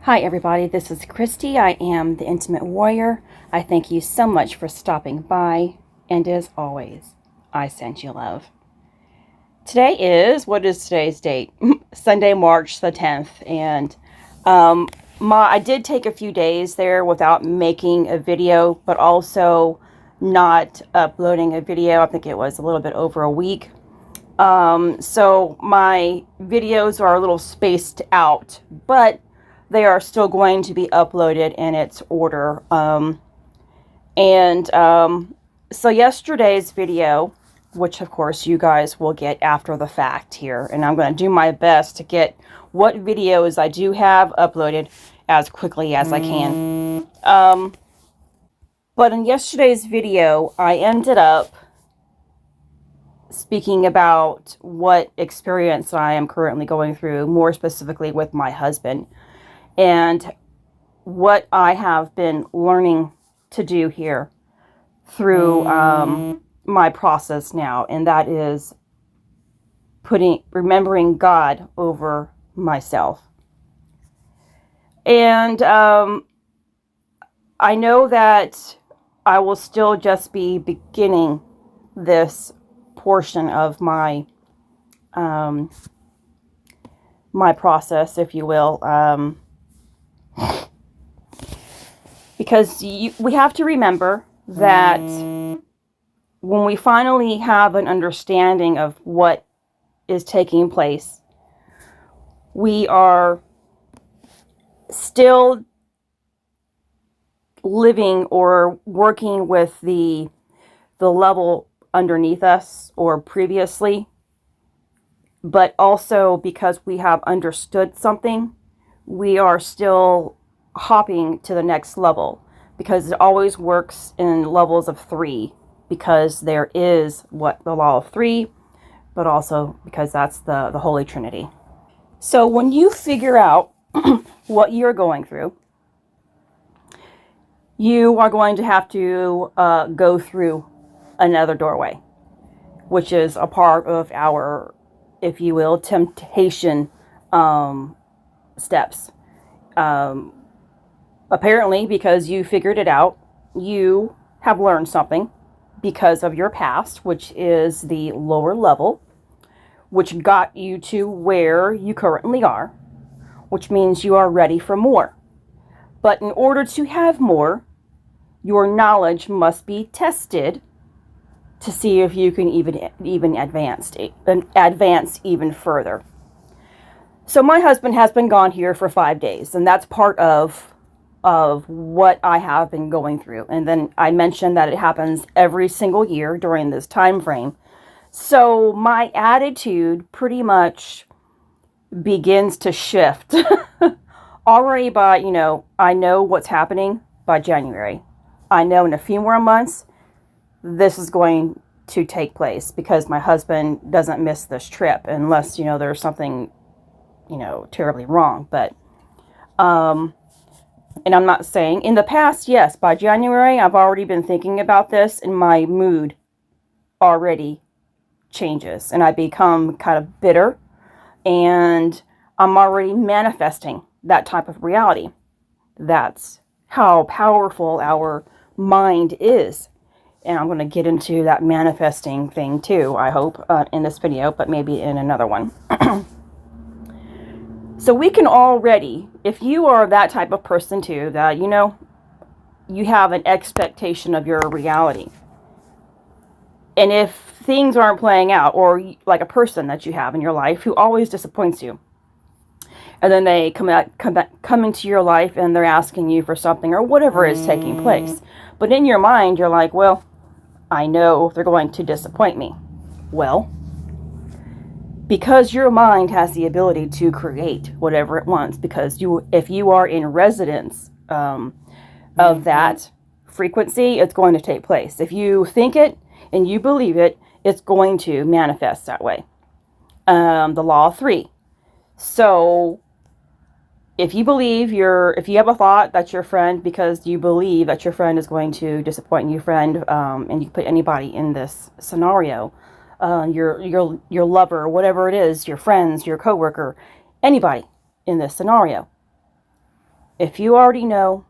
Hi everybody, this is Christy. I am the Intimate Warrior. I thank you so much for stopping by, and as always, I send you love. Today is, what is today's date? Sunday, March the 10th, and I did take a few days there without making a video, but also not uploading a video. I think it was a little bit over a week. So my videos are a little spaced out, but they are still going to be uploaded in its order. So yesterday's video, which of course you guys will get after the fact here, and I'm going to do my best to get what videos I do have uploaded as quickly as I can. But in yesterday's video, I ended up speaking about what experience I am currently going through, more specifically with my husband, and what I have been learning to do here through my process now, and that is remembering God over myself. And I know that I will still just be beginning this portion of my my process, if you will, because we have to remember that when we finally have an understanding of what is taking place, we are still living or working with the level underneath us or previously, but also because we have understood something, we are still hopping to the next level, because it always works in levels of 3, because there is the law of 3, but also because that's the Holy Trinity. So when you figure out what you're going through, you are going to have to go through another doorway, which is a part of our, if you will, temptation steps. Apparently, because you figured it out, you have learned something because of your past, which is the lower level, which got you to where you currently are, which means you are ready for more. But in order to have more, your knowledge must be tested to see if you can even advance even further. So my husband has been gone here for 5 days, and that's part of what I have been going through. And then I mentioned that it happens every single year during this time frame. So my attitude pretty much begins to shift already by, I know what's happening by January. I know in a few more months, this is going to take place, because my husband doesn't miss this trip unless, there's something, terribly wrong. But, and I'm not saying in the past, yes, by January, I've already been thinking about this, and my mood already changes, and I become kind of bitter, and I'm already manifesting that type of reality. That's how powerful our mind is. And I'm going to get into that manifesting thing too, I hope, in this video, but maybe in another one. So we can already, if you are that type of person too, that, you have an expectation of your reality. And if things aren't playing out, or like a person that you have in your life who always disappoints you, and then they come into your life and they're asking you for something or whatever is taking place. But in your mind, you're like, well, I know they're going to disappoint me. Well, because your mind has the ability to create whatever it wants, because if you are in residence of that frequency, it's going to take place. If you think it and you believe it, it's going to manifest that way. The law of 3. So if you have a thought that your friend, because you believe that your friend is going to disappoint you, and you put anybody in this scenario, your lover, whatever it is, your friends, your coworker, anybody in this scenario, If you already know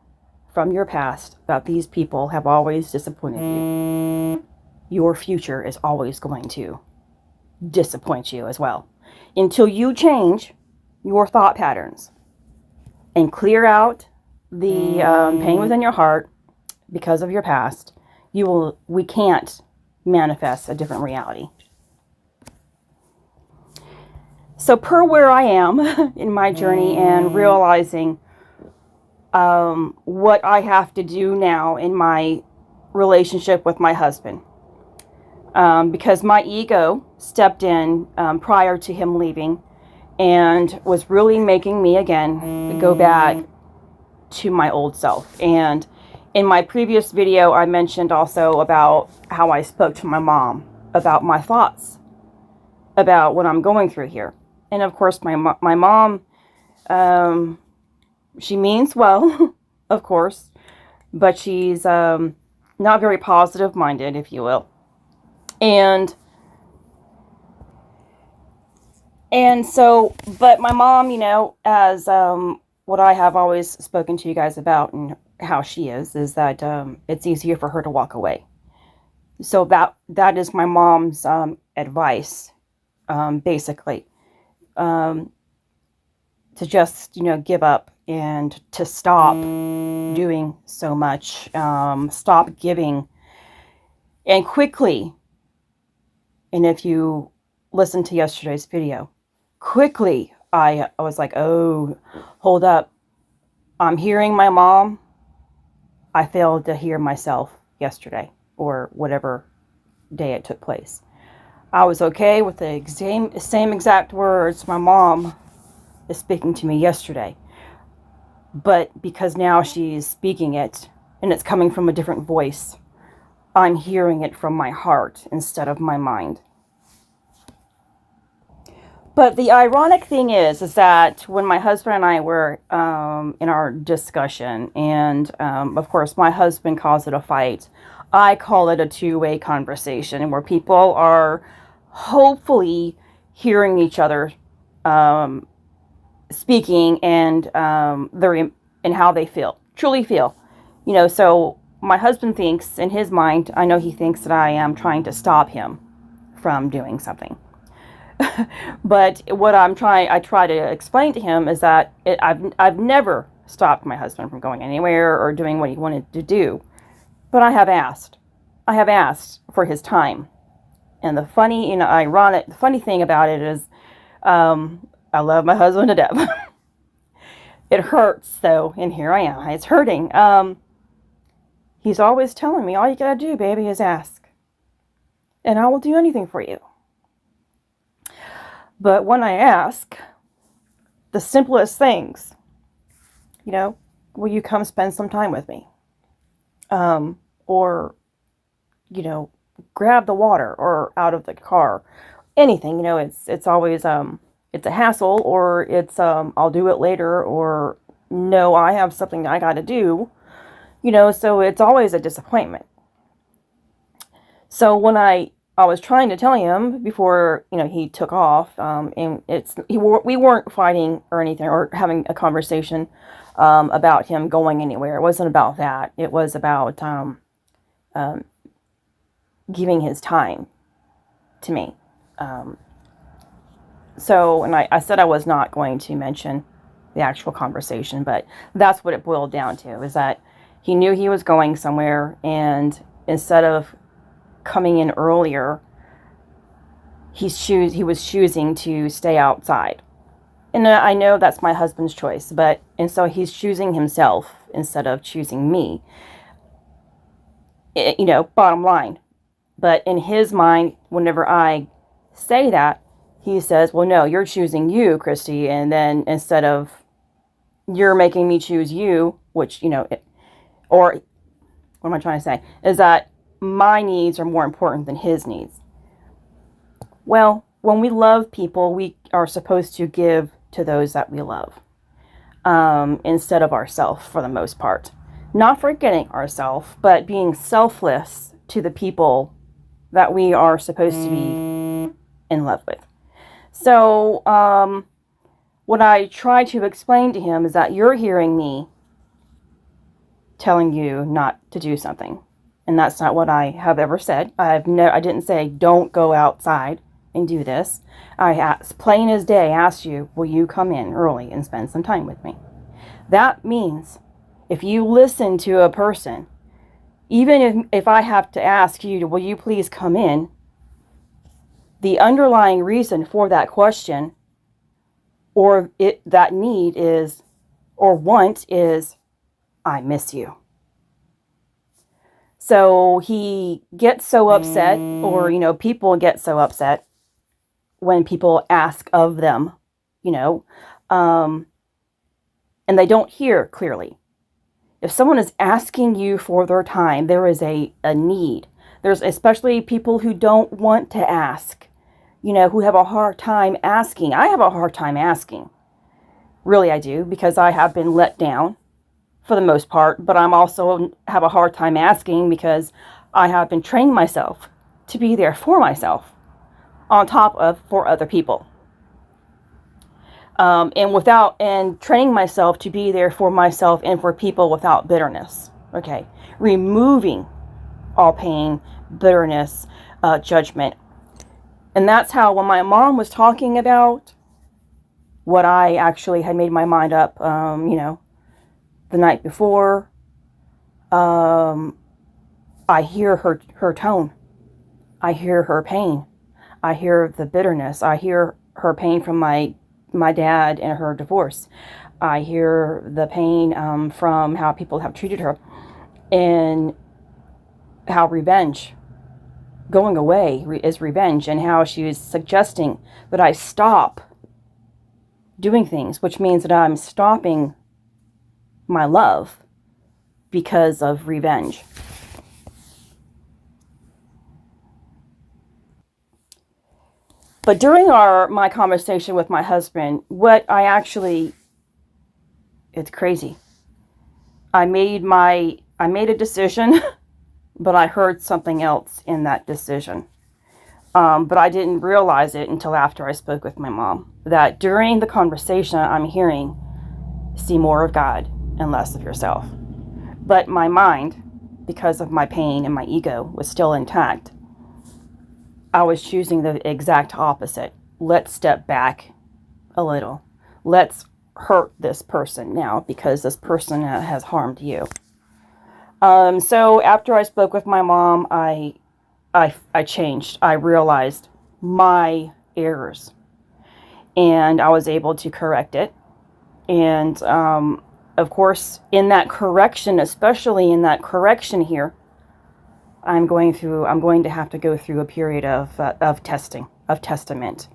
from your past that these people have always disappointed you, your future is always going to disappoint you as well. Until you change your thought patterns and clear out the pain within your heart because of your past, we can't manifest a different reality. So per where I am in my journey and realizing what I have to do now in my relationship with my husband, because my ego stepped in prior to him leaving and was really making me again go back to my old self. And in my previous video, I mentioned also about how I spoke to my mom about my thoughts about what I'm going through here. And of course, my mom, she means well, of course, but she's not very positive minded, if you will. And so, but my mom, you know, as what I have always spoken to you guys about and how she is that it's easier for her to walk away. So that is my mom's advice, basically, to just, you know, give up and to stop doing so much, stop giving, and quickly. And if you listen to yesterday's video, quickly I was like, oh, hold up. I'm hearing my mom. I failed to hear myself yesterday or whatever day it took place. I was okay with the same exact words my mom is speaking to me yesterday. But because now she's speaking it and it's coming from a different voice, I'm hearing it from my heart instead of my mind. But the ironic thing is that when my husband and I were in our discussion, and of course my husband calls it a fight, I call it a two-way conversation where people are hopefully hearing each other speaking and and how they truly feel. You know, so my husband thinks, in his mind, I know he thinks that I am trying to stop him from doing something. But what I try to explain to him is that I've never stopped my husband from going anywhere or doing what he wanted to do. But I have asked for his time. And the funny, the funny thing about it is, I love my husband to death. It hurts though, and here I am. It's hurting. He's always telling me, all you gotta do, baby, is ask. And I will do anything for you. But when I ask the simplest things, you know, will you come spend some time with me? Or, you know, grab the water or out of the car, anything, you know, it's always, it's a hassle, or it's, I'll do it later, or no, I have something I got to do, you know, so it's always a disappointment. So when I was trying to tell him before, you know, he took off, and we weren't fighting or anything or having a conversation, about him going anywhere. It wasn't about that. It was about, giving his time to me. So, and I said I was not going to mention the actual conversation, but that's what it boiled down to, is that he knew he was going somewhere, and instead of coming in earlier, he was choosing to stay outside. And I know that's my husband's choice, and so he's choosing himself instead of choosing me. You know, bottom line. But in his mind, whenever I say that, he says, well, no, you're choosing you, Christy. And then instead of you're making me choose you, which, you know, or what am I trying to say? Is that my needs are more important than his needs. Well, when we love people, we are supposed to give to those that we love, instead of ourselves for the most part. Not forgetting ourselves, but being selfless to the people that we are supposed to be in love with. So, what I try to explain to him is that you're hearing me telling you not to do something. And that's not what I have ever said. I didn't say, don't go outside and do this. I asked, plain as day, asked you, will you come in early and spend some time with me? That means if you listen to a person, even if I have to ask you, will you please come in? The underlying reason for that question or that need is, or want is, I miss you. So he gets so upset, or, people get so upset when people ask of them, and they don't hear clearly. If someone is asking you for their time, there is a need. There's especially people who don't want to ask, who have a hard time asking. I have a hard time asking. Really, I do, because I have been let down for the most part, but I'm also have a hard time asking because I have been training myself to be there for myself on top of for other people. And training myself to be there for myself and for people without bitterness. Okay. Removing all pain, bitterness, judgment. And that's how, when my mom was talking about what I actually had made my mind up, the night before, I hear her tone. I hear her pain. I hear the bitterness. I hear her pain from my dad and her divorce. I hear the pain from how people have treated her, and how revenge, going away is revenge, and how she is suggesting that I stop doing things, which means that I'm stopping my love because of revenge. But during my conversation with my husband, it's crazy. I made a decision, but I heard something else in that decision. But I didn't realize it until after I spoke with my mom, that during the conversation I'm hearing, see more of God and less of yourself. But my mind, because of my pain and my ego, was still intact. I was choosing the exact opposite. Let's step back a little. Let's hurt this person now because this person has harmed you. So after I spoke with my mom, I changed. I realized my errors, and I was able to correct it. And of course, in that correction, especially in that correction here, I'm going to have to go through a period of testing, of testament.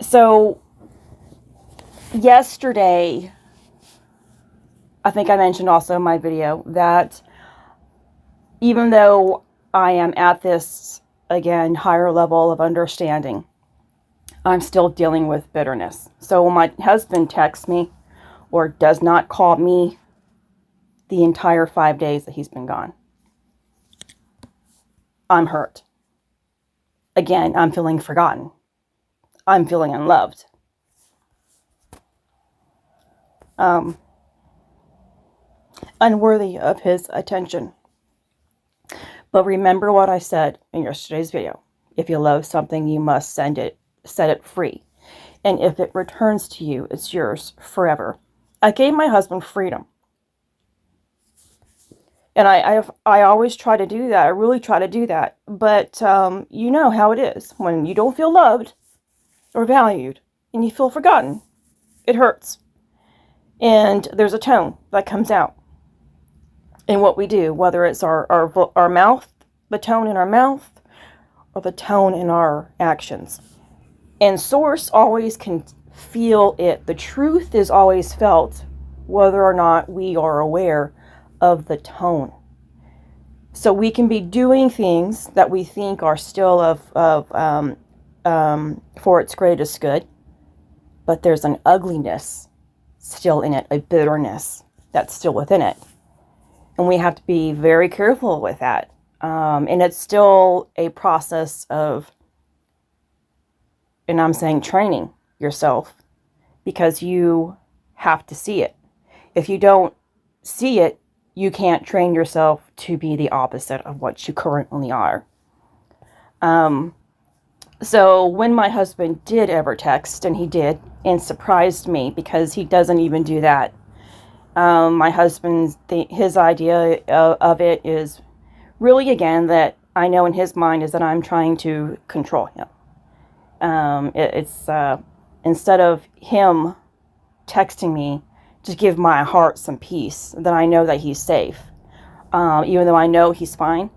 So yesterday, I think I mentioned also in my video that even though I am at this, again, higher level of understanding, I'm still dealing with bitterness. So when my husband texts me or does not call me the entire 5 days that he's been gone, I'm hurt. Again, I'm feeling forgotten. I'm feeling unloved. Unworthy of his attention. But remember what I said in yesterday's video. If you love something, you must set it free. And if it returns to you, it's yours forever. I gave my husband freedom. And I always try to do that. I really try to do that. But you know how it is. When you don't feel loved or valued and you feel forgotten, it hurts. And there's a tone that comes out in what we do, whether it's our mouth, the tone in our mouth, or the tone in our actions. And source always can feel it. The truth is always felt, whether or not we are aware of the tone. So we can be doing things that we think are still for its greatest good, but there's an ugliness still in it, a bitterness that's still within it. And we have to be very careful with that. And it's still a process of, and I'm saying, training yourself because you have to see it. If you don't see it, you can't train yourself to be the opposite of what you currently are. So when my husband did ever text, and he did, and surprised me because he doesn't even do that. My husband's, his idea of it is really, again, that I know in his mind is that I'm trying to control him. It's instead of him texting me to give my heart some peace, that I know that he's safe. Even though I know he's fine.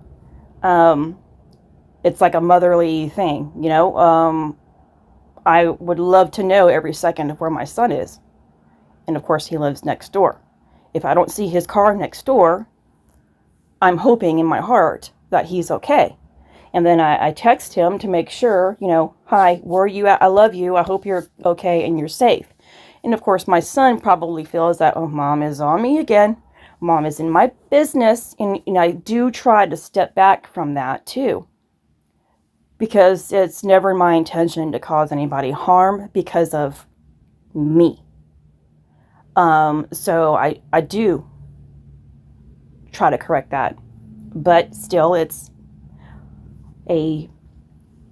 It's like a motherly thing, you know. I would love to know every second of where my son is. And of course, he lives next door. If I don't see his car next door, I'm hoping in my heart that he's okay. And then I text him to make sure, you know, hi, where are you at? I love you. I hope you're okay and you're safe. And of course, my son probably feels that, oh, mom is on me again. Mom is in my business. And I do try to step back from that too. Because it's never my intention to cause anybody harm because of me. So I do try to correct that. But still, it's a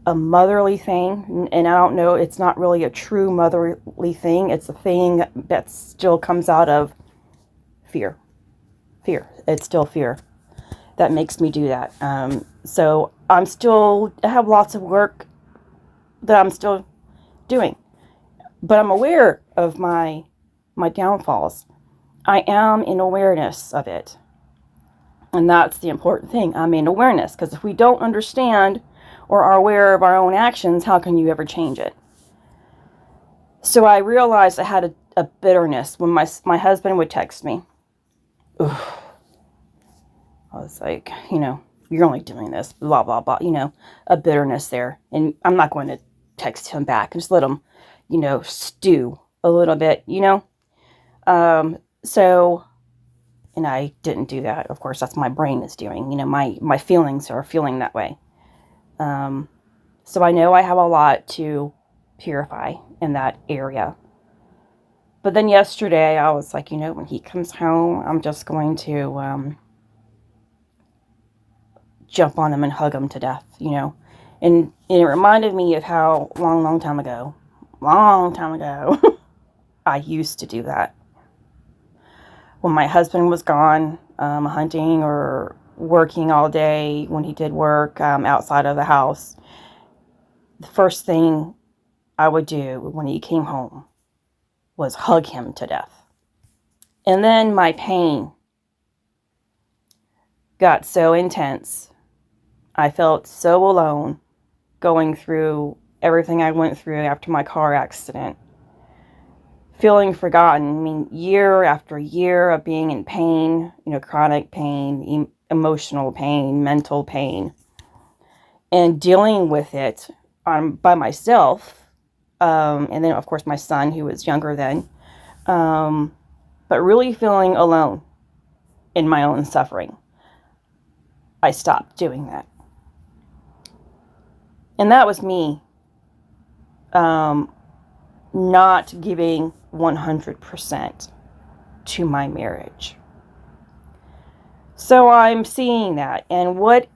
motherly thing. And I don't know, it's not really a true motherly thing. It's a thing that still comes out of fear. Fear. It's still fear that makes me do that. So I have lots of work that I'm still doing. But I'm aware of my downfalls. I am in awareness of it. And that's the important thing. I'm in awareness. Because if we don't understand or are aware of our own actions, how can you ever change it? So I realized I had a bitterness when my husband would text me. Ugh. I was like, you know, you're only doing this, blah, blah, blah, you know, a bitterness there. And I'm not going to text him back and just let him, you know, stew a little bit, you know. So, and I didn't do that. Of course, that's my brain is doing, you know, my feelings are feeling that way. So I know I have a lot to purify in that area. But then yesterday I was like, you know, when he comes home, I'm just going to, jump on him and hug him to death, you know. And it reminded me of how long time ago, I used to do that. When my husband was gone, hunting or working all day, when he did work outside of the house, the first thing I would do when he came home was hug him to death. And then my pain got so intense. I felt so alone going through everything I went through after my car accident. Feeling forgotten. I mean, year after year of being in pain, you know, chronic pain, emotional pain, mental pain, and dealing with it by myself. And then, of course, my son, who was younger then. But really feeling alone in my own suffering. I stopped doing that. And that was me not giving 100% to my marriage. So I'm seeing that. And what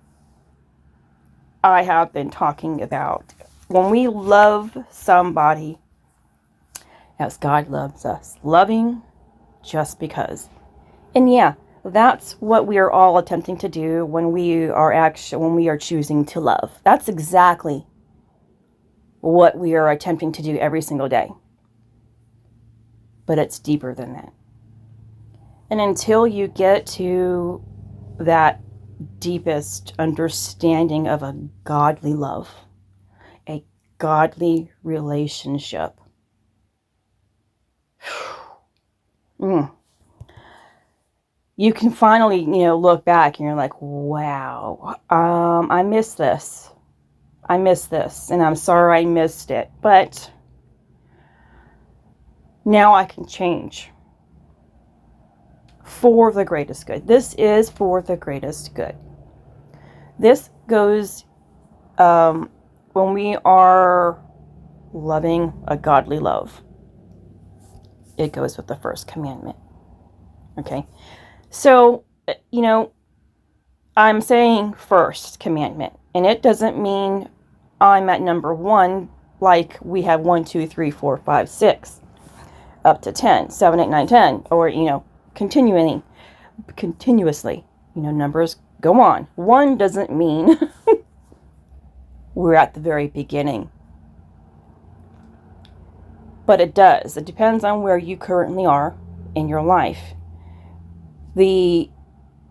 I have been talking about, when we love somebody as God loves us, loving just because. And yeah, that's what we are all attempting to do when we are choosing to love. That's exactly what we are attempting to do every single day. But it's deeper than that. And until you get to that deepest understanding of a godly love, a godly relationship, you can finally, you know, look back and you're like, wow, I miss this. I miss this, and I'm sorry I missed it, but now I can change for the greatest good. This is for the greatest good. This goes when we are loving a godly love. it goes with the first commandment. Okay. So, I'm saying first commandment, and it doesn't mean I'm at number 1, like we have 1, 2, 3, 4, 5, 6, up to 10, 7, 8, 9, 10, or, continuously, numbers go on. 1 doesn't mean we're at the very beginning. But it does. It depends on where you currently are in your life. The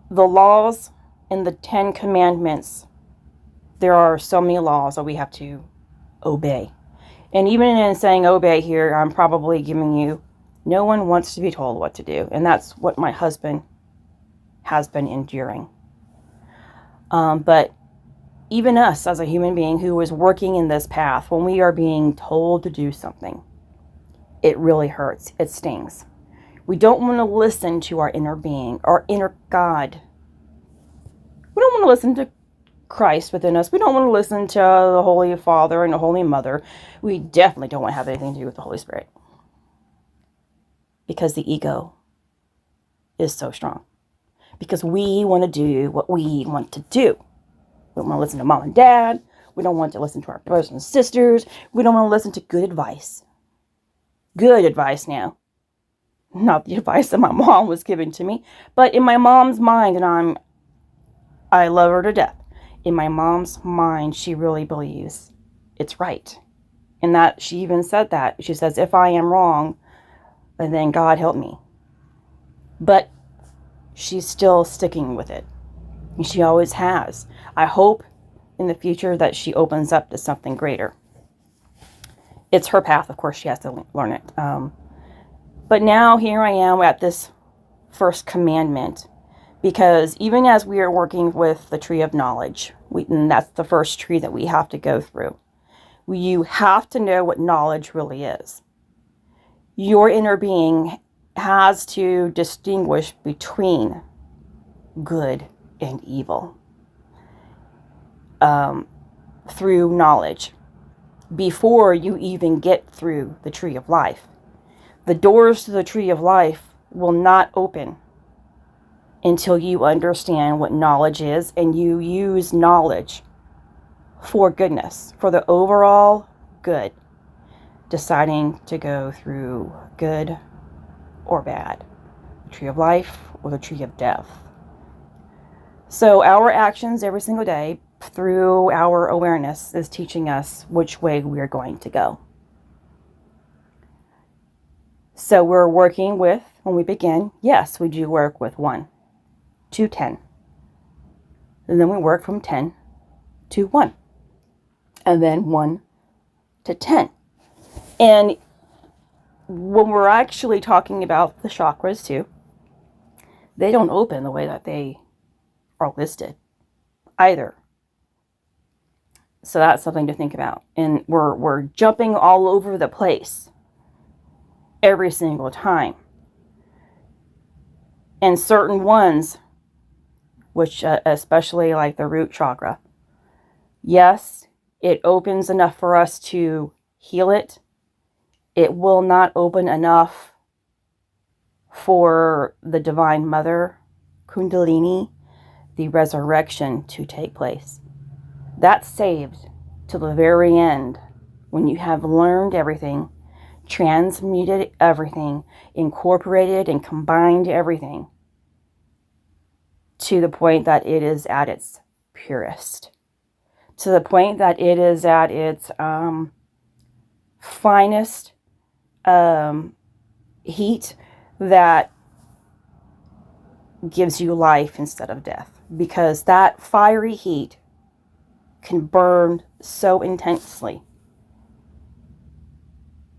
laws in the 10 commandments, there are so many laws that we have to obey. And even in saying obey here, I'm probably giving you, no one wants to be told what to do. And that's what my husband has been enduring. But even us as a human being who is working in this path, when we are being told to do something, it really hurts. It stings. We don't want to listen to our inner being, our inner God. We don't want to listen to Christ within us. We don't want to listen to the Holy Father and the Holy Mother. We definitely don't want to have anything to do with the Holy Spirit. Because the ego is so strong. Because we want to do what we want to do. We don't want to listen to mom and dad. We don't want to listen to our brothers and sisters. We don't want to listen to good advice. Good advice now. Not the advice that my mom was giving to me. But in my mom's mind, and I love her to death. In my mom's mind, she really believes it's right. And that she even said that. She says, if I am wrong, then God help me. But she's still sticking with it. And she always has. I hope in the future that she opens up to something greater. It's her path, of course, she has to learn it. But now here I am at this first commandment. Because even as we are working with the tree of knowledge, and that's the first tree that we have to go through, you have to know what knowledge really is. Your inner being has to distinguish between good and evil through knowledge before you even get through the tree of life. The doors to the tree of life will not open until you understand what knowledge is and you use knowledge for goodness, for the overall good, deciding to go through good or bad, the tree of life or the tree of death. So our actions every single day through our awareness is teaching us which way we are going to go. So we're working with, when we begin, yes, we do work with 1 to 10. And then we work from 10 to 1. And then 1 to 10. And when we're actually talking about the chakras too, they don't open the way that they are listed either. So that's something to think about. And we're jumping all over the place every single time. And certain ones, which especially like the root chakra, yes, it opens enough for us to heal it. It will not open enough for the Divine Mother, Kundalini, the resurrection to take place. That's saved to the very end when you have learned everything, transmuted everything, incorporated and combined everything to the point that it is at its purest, to the point that it is at its finest heat that gives you life instead of death, because that fiery heat can burn so intensely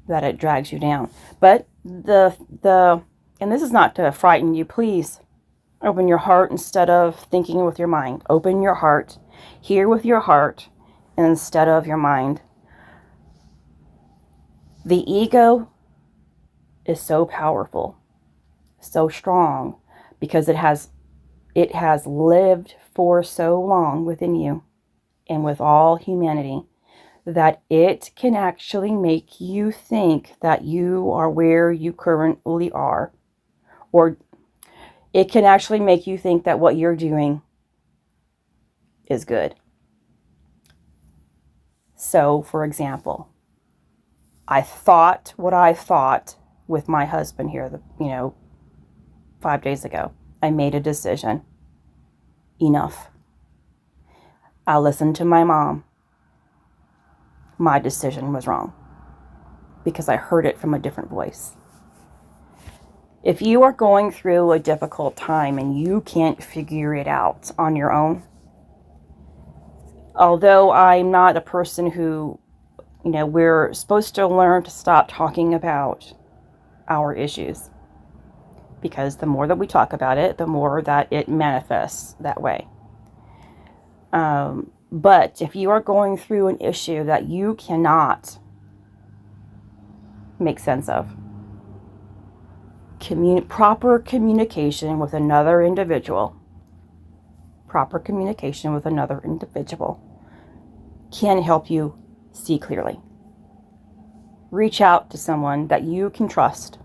that it drags you down. But and this is not to frighten you, please open your heart instead of thinking with your mind. Open your heart, hear with your heart instead of your mind. The ego is so powerful, so strong, because it has lived for so long within you and with all humanity, that it can actually make you think that you are where you currently are, or it can actually make you think that what you're doing is good. So, for example, I thought what I thought with my husband here, 5 days ago. I made a decision. Enough. I listened to my mom. My decision was wrong because I heard it from a different voice. If you are going through a difficult time and you can't figure it out on your own, although I'm not a person who, we're supposed to learn to stop talking about our issues, because the more that we talk about it, the more that it manifests that way. But if you are going through an issue that you cannot make sense of, proper communication with another individual can help you see clearly. Reach out to someone that you can trust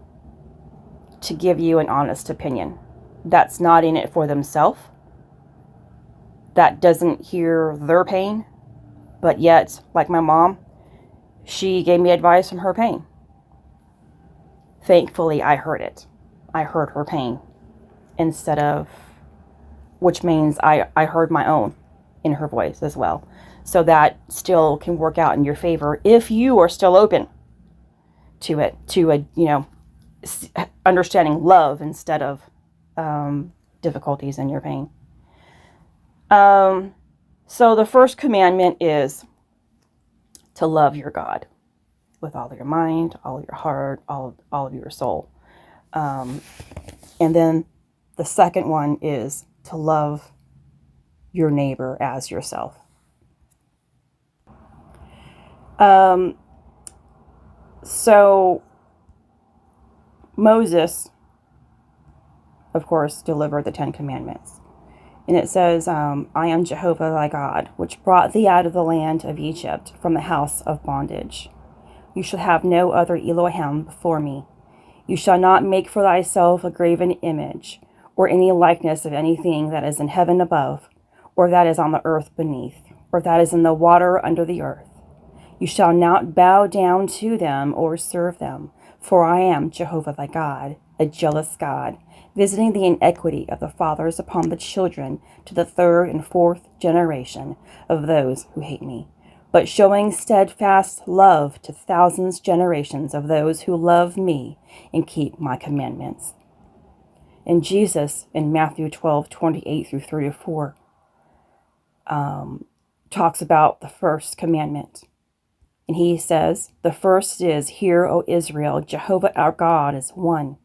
to give you an honest opinion that's not in it for themselves, that doesn't hear their pain, but yet, like my mom, she gave me advice from her pain. Thankfully, I heard it. I heard her pain which means I heard my own in her voice as well. So that still can work out in your favor if you are still open to it, to understanding love instead of difficulties in your pain. So the first commandment is to love your God with all of your mind, all of your heart, all of your soul. And then the second one is to love your neighbor as yourself. So Moses, of course, delivered the 10 Commandments. And it says, I am Jehovah thy God, which brought thee out of the land of Egypt from the house of bondage. You shall have no other Elohim before me. You shall not make for thyself a graven image, or any likeness of anything that is in heaven above, or that is on the earth beneath, or that is in the water under the earth. You shall not bow down to them or serve them, for I am Jehovah thy God, a jealous God, visiting the iniquity of the fathers upon the children to the 3rd and 4th generation of those who hate me, but showing steadfast love to thousands generations of those who love me and keep my commandments. And Jesus, in Matthew 12:28-34, talks about the first commandment. And he says, the first is, Hear, O Israel, Jehovah our God is one.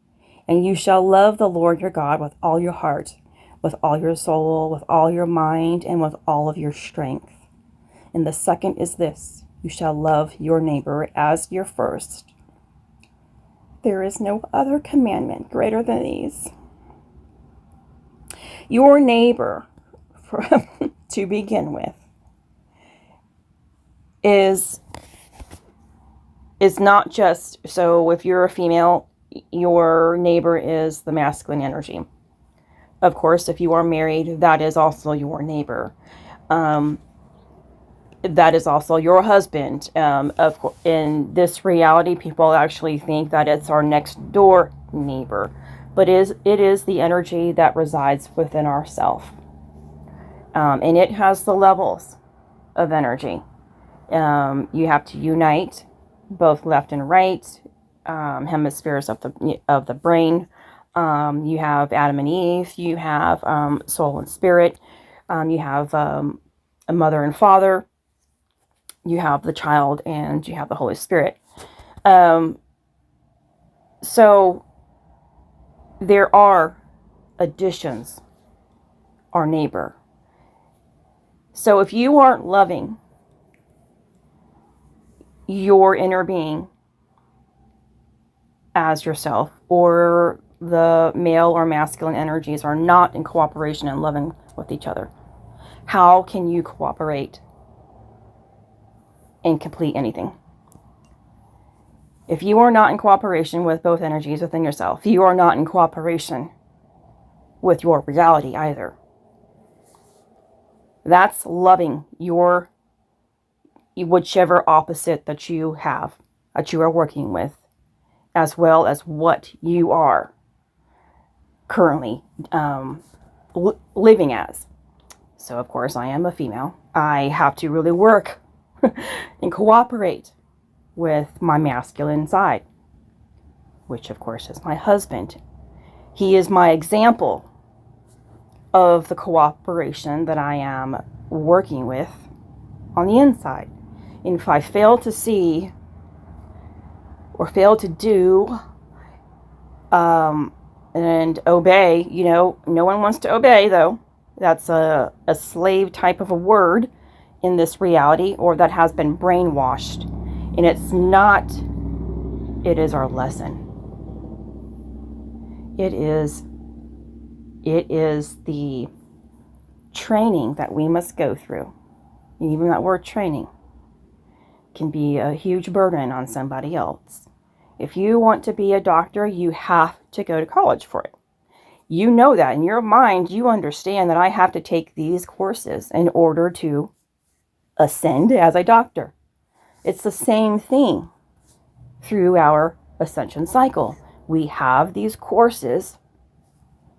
And you shall love the Lord your God with all your heart, with all your soul, with all your mind, and with all of your strength. And the second is this, you shall love your neighbor as your first. There is no other commandment greater than these. Your neighbor, to begin with, is not just, so if you're a female, your neighbor is the masculine energy. Of course, if you are married, that is also your neighbor. That is also your husband. Of course, in this reality, people actually think that it's our next door neighbor, but it is the energy that resides within ourself, and it has the levels of energy. You have to unite both left and right hemispheres of the brain. You have Adam and Eve. You have soul and spirit. You have a mother and father. You have the child, and you have the Holy Spirit. So there are additions, our neighbor. So if you aren't loving your inner being as yourself, or the male or masculine energies are not in cooperation and loving with each other, how can you cooperate and complete anything. If you are not in cooperation with both energies within yourself, you are not in cooperation with your reality either. That's loving your whichever opposite that you have, that you are working with, as well as what you are currently living as. So, of course, I am a female. I have to really work and cooperate with my masculine side, which, of course, is my husband. He is my example of the cooperation that I am working with on the inside. And if I fail to see or fail to do and obey, no one wants to obey, though. That's a slave type of a word in this reality, or that has been brainwashed. And it's not, it is our lesson. It is the training that we must go through. And even that word training can be a huge burden on somebody else. If you want to be a doctor, you have to go to college for it. You know that in your mind, you understand that I have to take these courses in order to ascend as a doctor. It's the same thing through our ascension cycle. We have these courses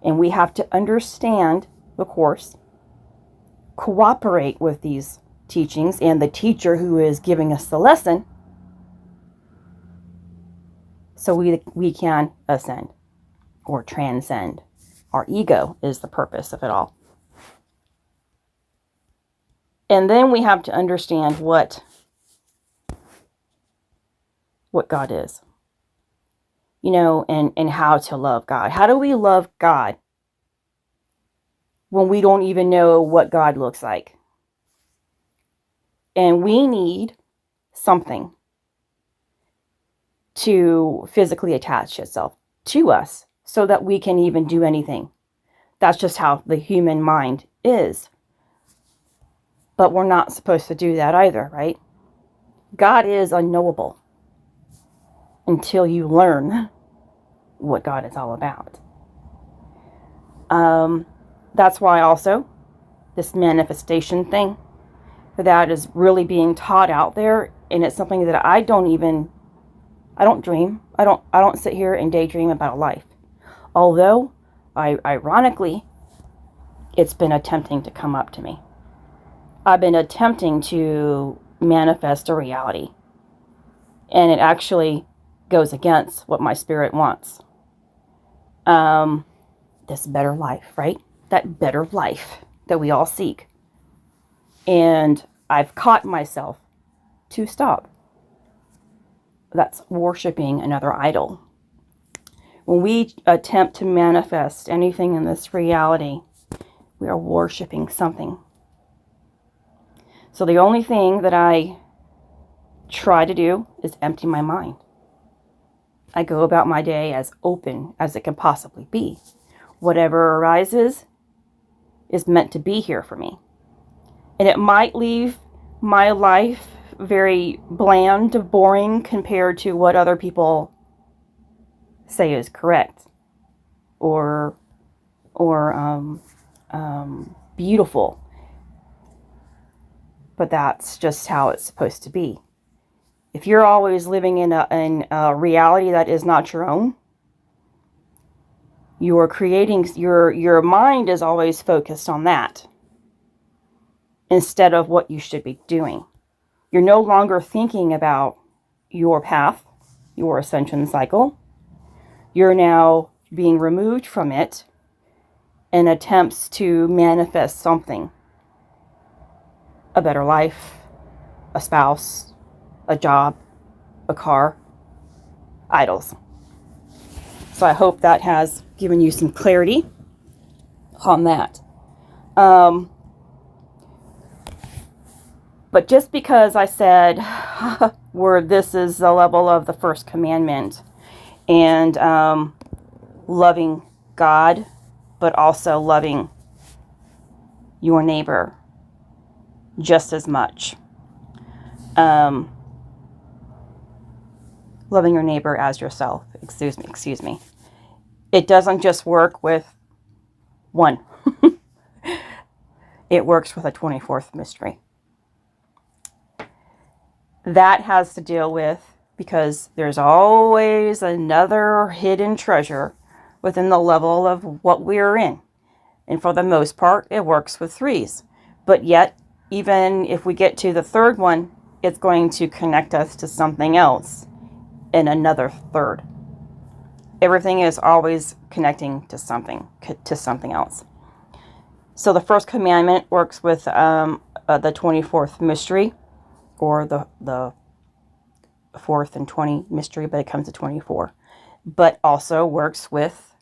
and we have to understand the course, cooperate with these teachings and the teacher who is giving us the lesson, so we can ascend or transcend. Our ego is the purpose of it all. And then we have to understand what God is, and how to love God. How do we love God when we don't even know what God looks like? And we need something to physically attach itself to us so that we can even do anything. That's just how the human mind is. But we're not supposed to do that either, right? God is unknowable until you learn what God is all about. That's why also this manifestation thing, that is really being taught out there, and it's something that I don't dream. I don't sit here and daydream about a life. Although, ironically, it's been attempting to come up to me. I've been attempting to manifest a reality, and it actually goes against what my spirit wants. This better life, right? That better life that we all seek. And I've caught myself to stop. That's worshiping another idol. When we attempt to manifest anything in this reality, we are worshiping something. So the only thing that I try to do is empty my mind. I go about my day as open as it can possibly be. Whatever arises is meant to be here for me. And it might leave my life very bland, boring compared to what other people say is correct or beautiful. But that's just how it's supposed to be. If you're always living in a reality that is not your own, you're creating, your mind is always focused on that instead of what you should be doing. You're no longer thinking about your path, your ascension cycle. You're now being removed from it in attempts to manifest something. A better life, a spouse, a job, a car, idols. So I hope that has given you some clarity on that. But just because I said where this is the level of the first commandment and loving God, but also loving your neighbor just as much. Um, loving your neighbor as yourself. Excuse me. It doesn't just work with one. It works with a 24th mystery. That has to deal with, because there's always another hidden treasure within the level of what we're in. And for the most part, it works with threes. But yet, even if we get to the third one, it's going to connect us to something else in another third. Everything is always connecting to something else. So the first commandment works with the 24th mystery, or the 4th and 20 mystery, but it comes to 24. But also works with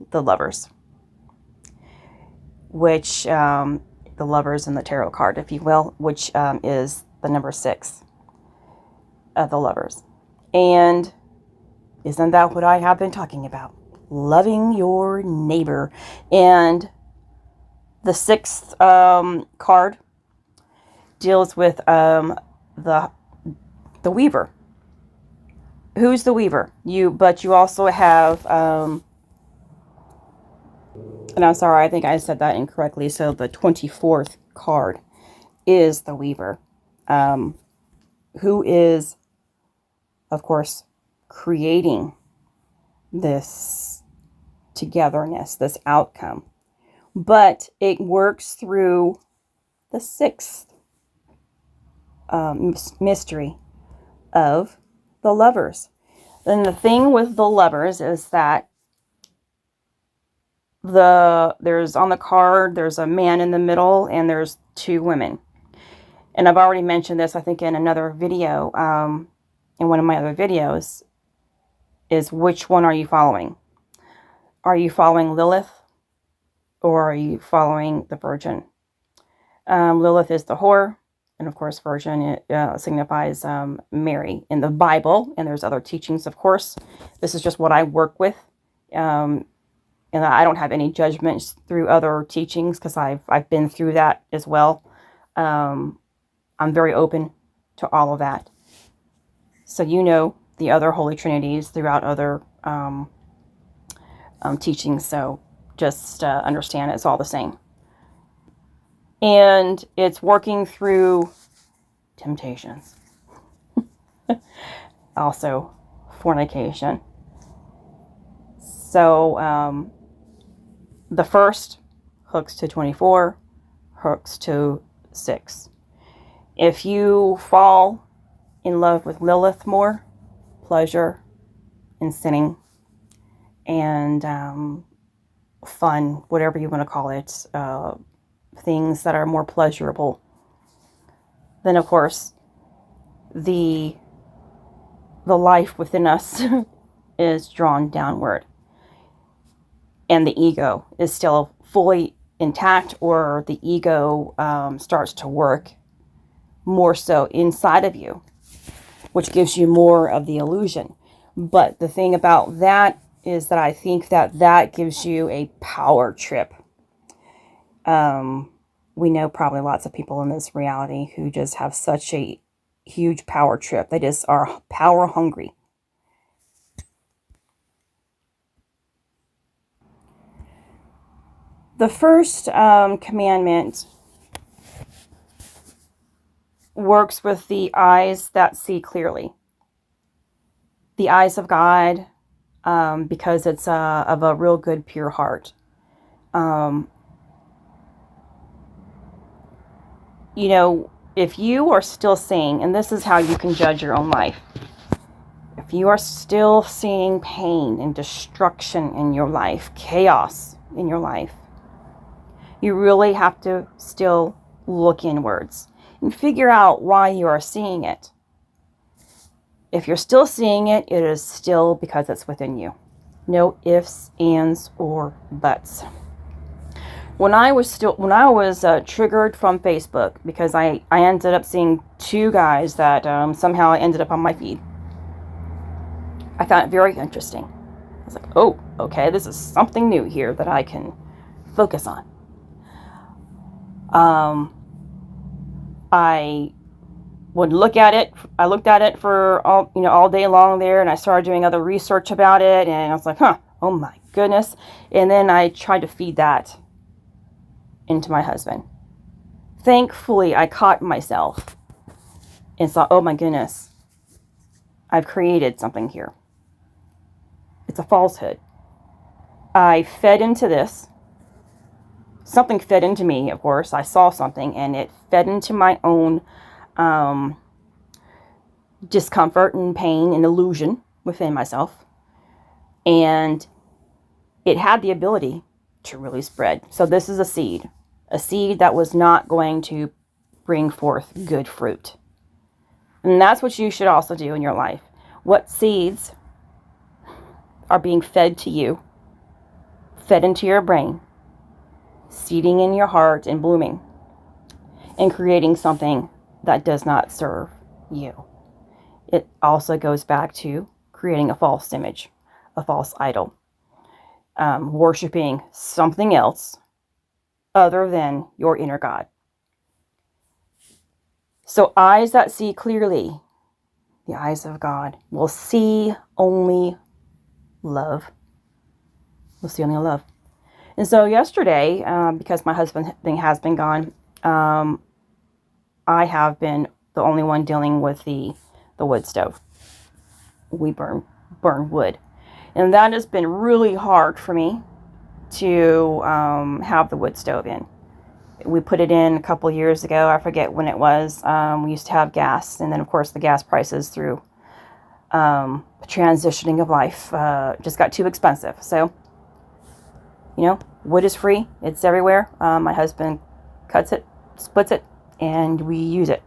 the lovers, which the lovers in the tarot card, if you will, which is the number 6 of the lovers. And isn't that what I have been talking about? Loving your neighbor. And the 6th card deals with the weaver. Who's the weaver? But you also have, and I'm sorry, I think I said that incorrectly. So the 24th card is the weaver, who is, of course, creating this togetherness, this outcome. But it works through the 6th mystery of the lovers. Then the thing with the lovers is that there's on the card, there's a man in the middle, and there's 2 women. And I've already mentioned this, I think, in another video, in one of my other videos, is which one are you following? Are you following Lilith, or are you following the Virgin? Lilith is the whore, and of course Virgin signifies Mary in the Bible, and there's other teachings, of course. This is just what I work with, and I don't have any judgments through other teachings, because I've been through that as well. I'm very open to all of that. So the other Holy Trinities throughout other teachings, so just understand it's all the same. And it's working through temptations. Also, fornication. So, the first hooks to 24, hooks to 6. If you fall in love with Lilith more, pleasure and sinning and fun, whatever you want to call it, things that are more pleasurable, then of course the life within us is drawn downward, and the ego is still fully intact, or the ego starts to work more so inside of you, which gives you more of the illusion. But the thing about that is that I think that gives you a power trip. We know probably lots of people in this reality who just have such a huge power trip. They just are power hungry. The first commandment works with the eyes that see clearly. The eyes of God, because it's of a real good, pure heart. If you are still seeing, and this is how you can judge your own life, if you are still seeing pain and destruction in your life, chaos in your life, you really have to still look inwards and figure out why you are seeing it. If you're still seeing it, it is still because it's within you. No ifs, ands, or buts. When I was triggered from Facebook, because I ended up seeing 2 guys that somehow ended up on my feed, I found it very interesting. I was like, oh, okay, this is something new here that I can focus on. I would look at it. I looked at it for all day long there, and I started doing other research about it, and I was like, huh, oh my goodness. And then I tried to feed that into my husband. Thankfully, I caught myself and thought, oh my goodness, I've created something here. It's a falsehood. I fed into this. Something fed into me, of course. I saw something, and it fed into my own discomfort and pain and illusion within myself. And it had the ability to really spread. So this is a seed that was not going to bring forth good fruit. And that's what you should also do in your life. What seeds are being fed to you, fed into your brain, seeding in your heart and blooming, and creating something that does not serve you. It also goes back to creating a false image, a false idol, worshiping something else other than your inner God. So eyes that see clearly, the eyes of God, will see only love. Will see only love. And so yesterday, because my husband has been gone, I have been the only one dealing with the wood stove. We burn wood. And that has been really hard for me to have the wood stove in. We put it in a couple years ago. I forget when it was. We used to have gas. And then, of course, the gas prices through the transitioning of life just got too expensive. So, wood is free. It's everywhere. My husband cuts it, splits it, and we use it.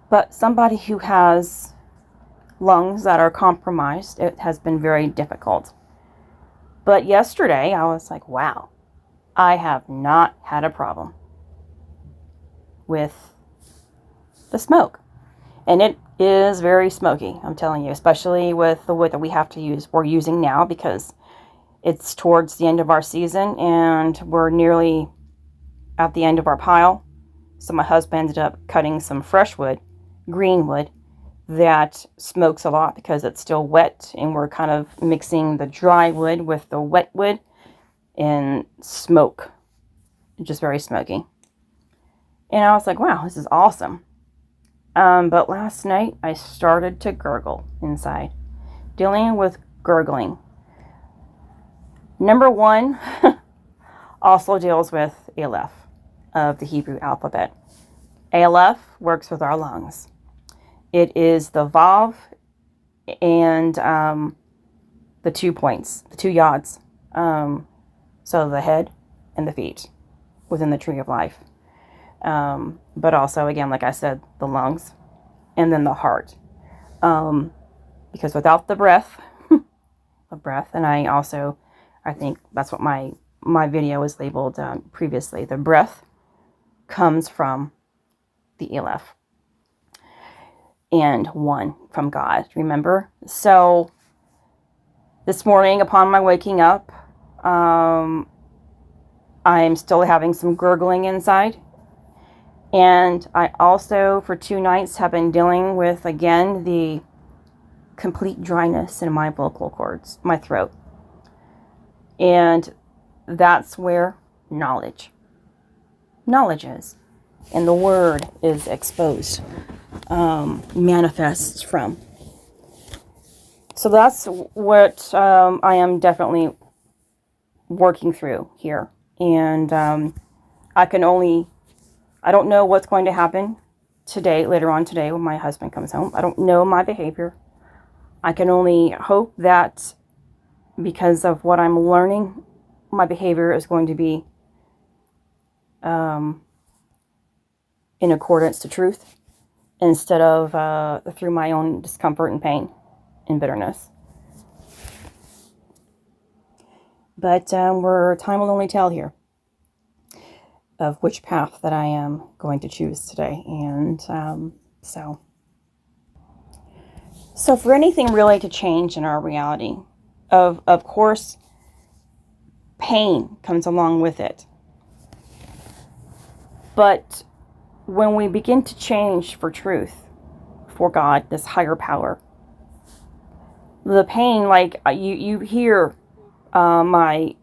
But somebody who has lungs that are compromised, it has been very difficult. But yesterday, I was like, wow, I have not had a problem with the smoke. And it is very smoky, I'm telling you, especially with the wood that we're using now, because it's towards the end of our season and we're nearly at the end of our pile. So my husband ended up cutting some fresh wood, green wood, that smokes a lot because it's still wet, and we're kind of mixing the dry wood with the wet wood and smoke. Just very smoky. And I was like, wow, this is awesome. But last night I started to gurgle inside. Dealing with gurgling. Number 1 also deals with Aleph of the Hebrew alphabet. Aleph works with our lungs. It is the Vav and the 2 points, the 2 yods. So the head and the feet within the tree of life. But also, again, like I said, the lungs and then the heart. Because without the breath, and I think that's what my video was labeled previously. The breath comes from the Aleph. And 1 from God, remember? So this morning, upon my waking up, I'm still having some gurgling inside. And I also, for 2 nights, have been dealing with, again, the complete dryness in my vocal cords, my throat. And that's where knowledge is. And the word is exposed. Manifests from. So that's what I am definitely working through here. And I don't know what's going to happen later on today when my husband comes home. I don't know my behavior. I can only hope that because of what I'm learning, my behavior is going to be in accordance to truth, instead of through my own discomfort and pain and bitterness. But time will only tell here of which path that I am going to choose today. And so for anything really to change in our reality, of course, pain comes along with it. But when we begin to change for truth, for God, this higher power, the pain, like you hear my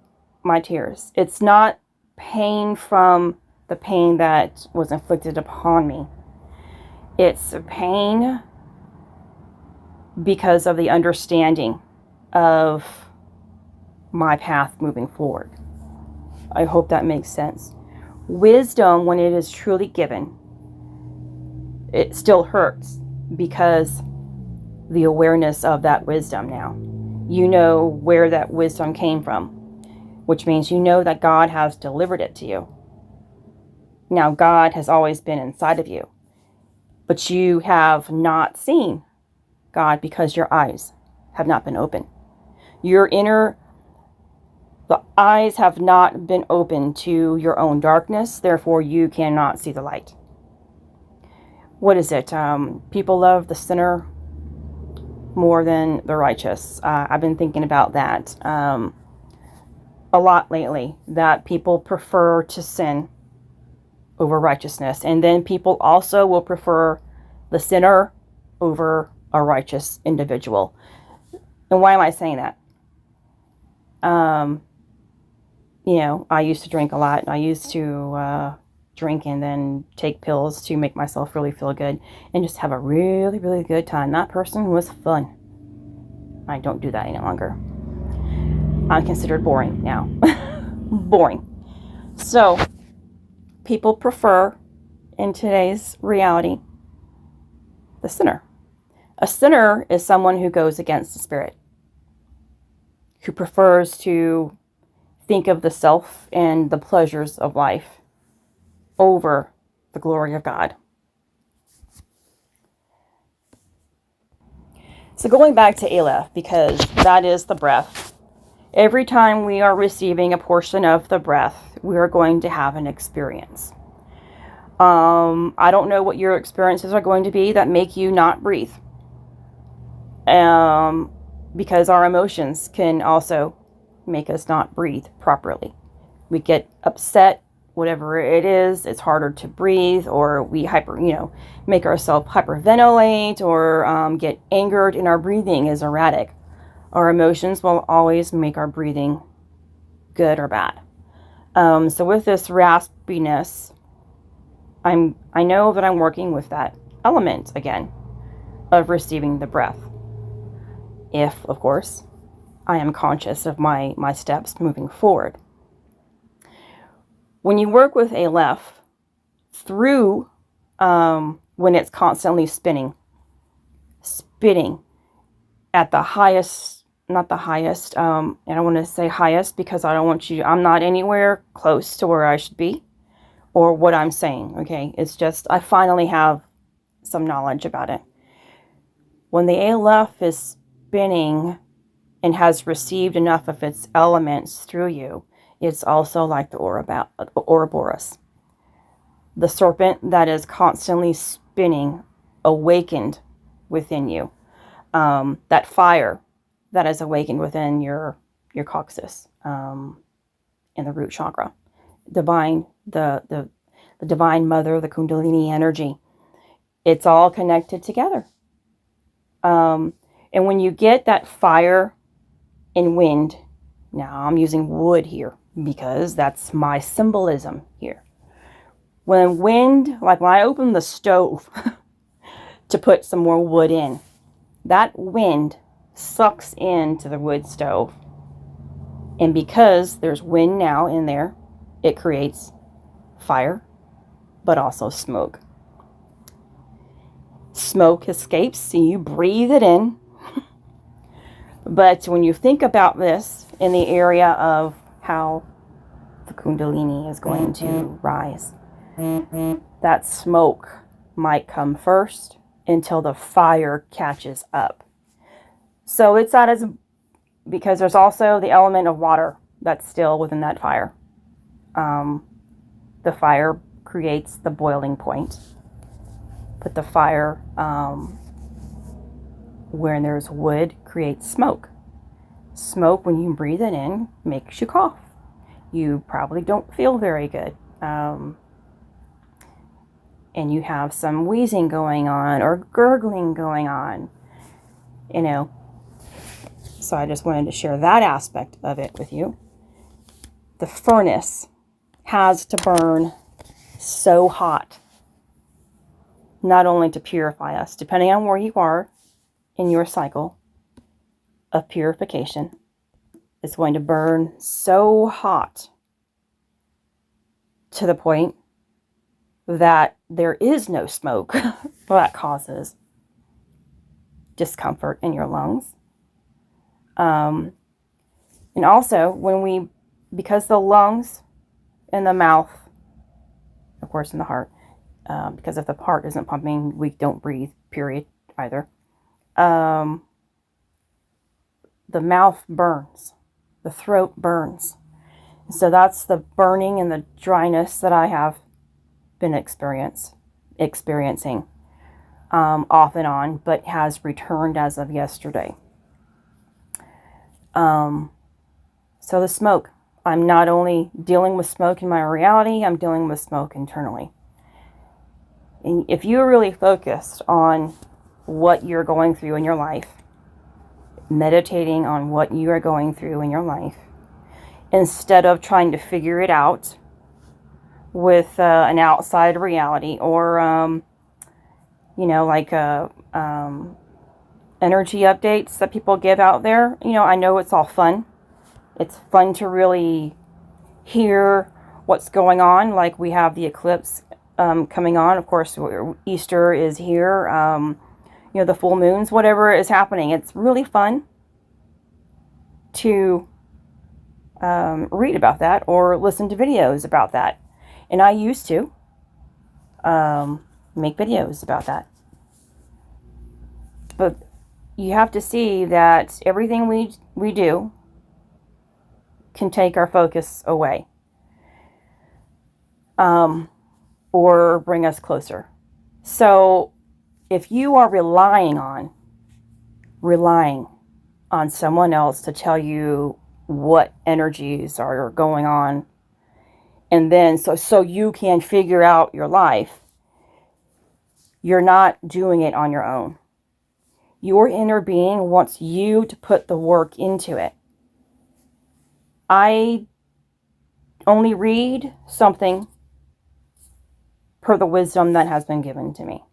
tears. It's not pain from the pain that was inflicted upon me. It's a pain because of the understanding of my path moving forward. I hope that makes sense. Wisdom, when it is truly given, it still hurts because the awareness of that wisdom now. You know where that wisdom came from, which means you know that God has delivered it to you. Now, God has always been inside of you, but you have not seen God because your eyes have not been open. The eyes have not been open to your own darkness, therefore you cannot see the light. What is it? People love the sinner more than the righteous. I've been thinking about that a lot lately, that people prefer to sin over righteousness. And then people also will prefer the sinner over a righteous individual. And why am I saying that? I used to drink a lot. And I used to drink and then take pills to make myself really feel good and just have a really, really good time. That person was fun. I don't do that any longer. I'm considered boring now. Boring. So, people prefer, in today's reality, the sinner. A sinner is someone who goes against the Spirit, who prefers to think of the self and the pleasures of life over the glory of God. So going back to Aleph, because that is the breath. Every time we are receiving a portion of the breath, we are going to have an experience. I don't know what your experiences are going to be that make you not breathe. Because our emotions can also make us not breathe properly. We get upset, whatever it is, it's harder to breathe, or we make ourselves hyperventilate, or get angered, and our breathing is erratic. Our emotions will always make our breathing good or bad. So with this raspiness, I know that I'm working with that element again of receiving the breath. If, of course, I am conscious of my steps moving forward. When you work with Aleph through when it's constantly spinning at the highest, not the highest, and I want to say highest because I'm not anywhere close to where I should be or what I'm saying, okay? It's just, I finally have some knowledge about it. When the Aleph is spinning and has received enough of its elements through you, it's also like the Ouroboros, the serpent that is constantly spinning, awakened within you. That fire that is awakened within your coccyx in the root chakra, the divine mother, the Kundalini energy. It's all connected together. And when you get that fire and wind, now I'm using wood here because that's my symbolism here. When wind, like when I open the stove to put some more wood in, that wind sucks into the wood stove. And because there's wind now in there, it creates fire, but also smoke. Smoke escapes, so you breathe it in. But when you think about this in the area of how the Kundalini is going to rise, that smoke might come first until the fire catches up. So it's not as, because there's also the element of water that's still within that fire. The fire creates the boiling point. But the fire, where there's wood, creates smoke. Smoke, when you breathe it in, makes you cough. You probably don't feel very good. and you have some wheezing going on or gurgling going on, you know. So I just wanted to share that aspect of it with you. The furnace has to burn so hot, not only to purify us, depending on where you are in your cycle of purification. It's going to burn so hot to the point that there is no smoke that causes discomfort in your lungs. And also, because the lungs and the mouth, of course, and the heart, because if the heart isn't pumping, we don't breathe, period, either. The mouth burns. The throat burns. So that's the burning and the dryness that I have been experiencing off and on, but has returned as of yesterday. So the smoke. I'm not only dealing with smoke in my reality, I'm dealing with smoke internally. And if you're really focused on what you're going through in your life, meditating on what you are going through in your life, instead of trying to figure it out with an outside reality or, like energy updates that people give out there. I know it's all fun. It's fun to really hear what's going on. Like we have the eclipse coming on. Of course, Easter is here. The full moons, whatever is happening. It's really fun to read about that or listen to videos about that. And I used to make videos about that. But you have to see that everything we do can take our focus away or bring us closer. So if you are relying on someone else to tell you what energies are going on, and then so you can figure out your life, you're not doing it on your own. Your inner being wants you to put the work into it. I only read something per the wisdom that has been given to me,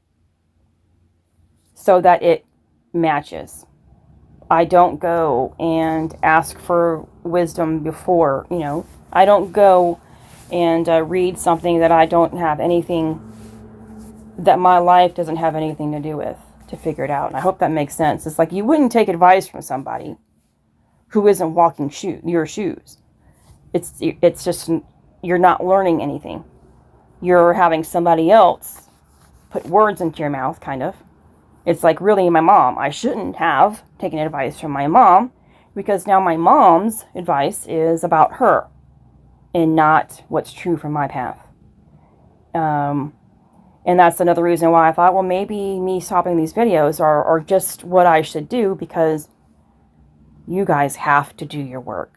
so that it matches. I don't go and ask for wisdom before, I don't go and read something that I don't have anything, that my life doesn't have anything to do with, to figure it out. And I hope that makes sense. It's like you wouldn't take advice from somebody who isn't walking your shoes. It's just, you're not learning anything. You're having somebody else put words into your mouth, kind of. It's like, really, my mom. I shouldn't have taken advice from my mom, because now my mom's advice is about her and not what's true from my path. And that's another reason why I thought, well, maybe me stopping these videos are just what I should do, because you guys have to do your work.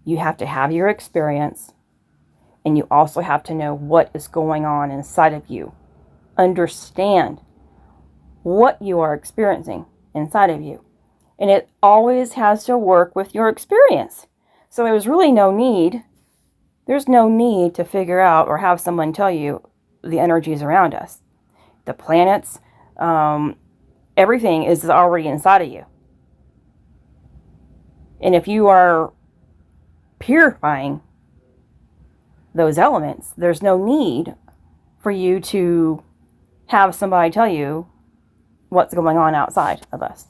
You have to have your experience, and you also have to know what is going on inside of you. Understand what you are experiencing inside of you. And it always has to work with your experience. So there's really no need to figure out or have someone tell you the energies around us. The planets, everything is already inside of you. And if you are purifying those elements, there's no need for you to have somebody tell you what's going on outside of us.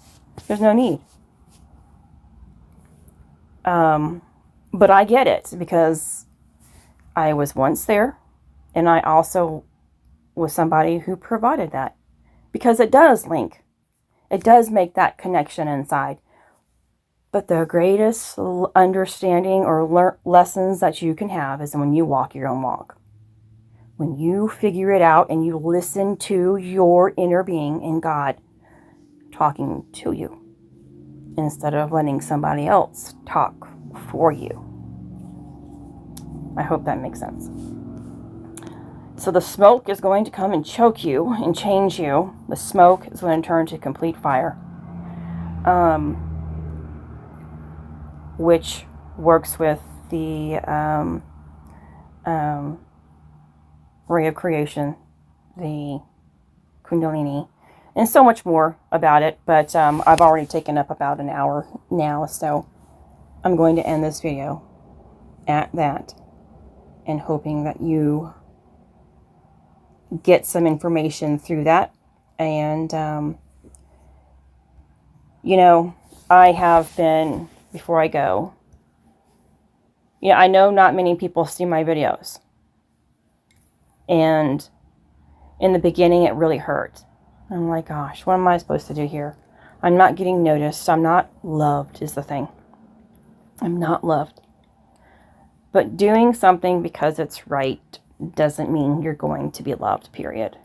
There's no need. But I get it, because I was once there, and I also was somebody who provided that, because it does link. It does make that connection inside. But the greatest understanding or lessons that you can have is when you walk your own walk. When you figure it out and you listen to your inner being and God talking to you, instead of letting somebody else talk for you. I hope that makes sense. So the smoke is going to come and choke you and change you. The smoke is going to turn to complete fire, which works with the ray of creation, the Kundalini, and so much more about it. But I've already taken up about an hour now, so I'm going to end this video at that, and hoping that you get some information through that. And you know, I have been, before I go, yeah, I know not many people see my videos, and in the beginning it really hurt. I'm like, gosh, what am I supposed to do here? I'm not getting noticed. I'm not loved is the thing. I'm not loved. But doing something because it's right doesn't mean you're going to be loved, period.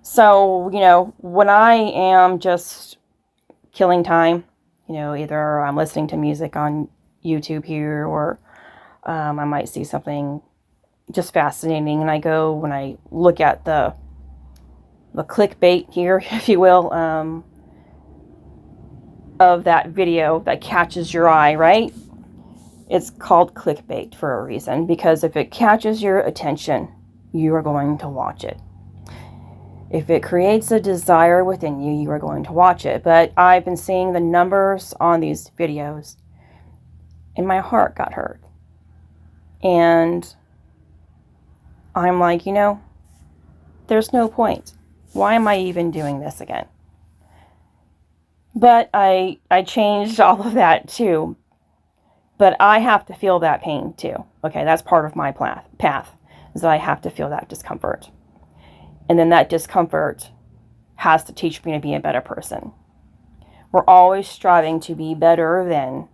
So, you know, when I am just killing time, you know, either I'm listening to music on YouTube here, or I might see something just fascinating, and I go, when I look at the clickbait here, if you will, of that video that catches your eye, right? It's called clickbait for a reason, because if it catches your attention, you are going to watch it. If it creates a desire within you, you are going to watch it. But I've been seeing the numbers on these videos, and my heart got hurt. And I'm like, you know, there's no point. Why am I even doing this again? But I changed all of that too. But I have to feel that pain too. Okay, that's part of my path, is that I have to feel that discomfort. And then that discomfort has to teach me to be a better person. We're always striving to be better than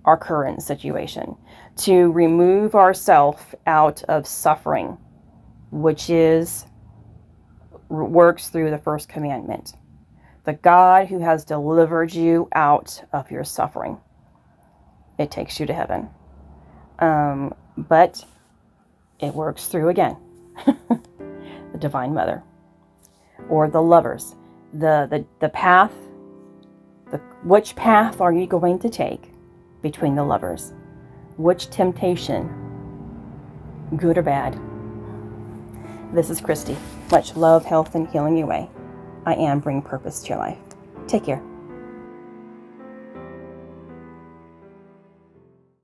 our current situation, to remove ourselves out of suffering, which works through the first commandment. The God who has delivered you out of your suffering. It takes you to heaven. But it works through, again, the Divine Mother, or the lovers. The path, which path are you going to take between the lovers? Which temptation, good or bad? This is Christy. Much love, health, and healing your way. I am bringing purpose to your life. Take care.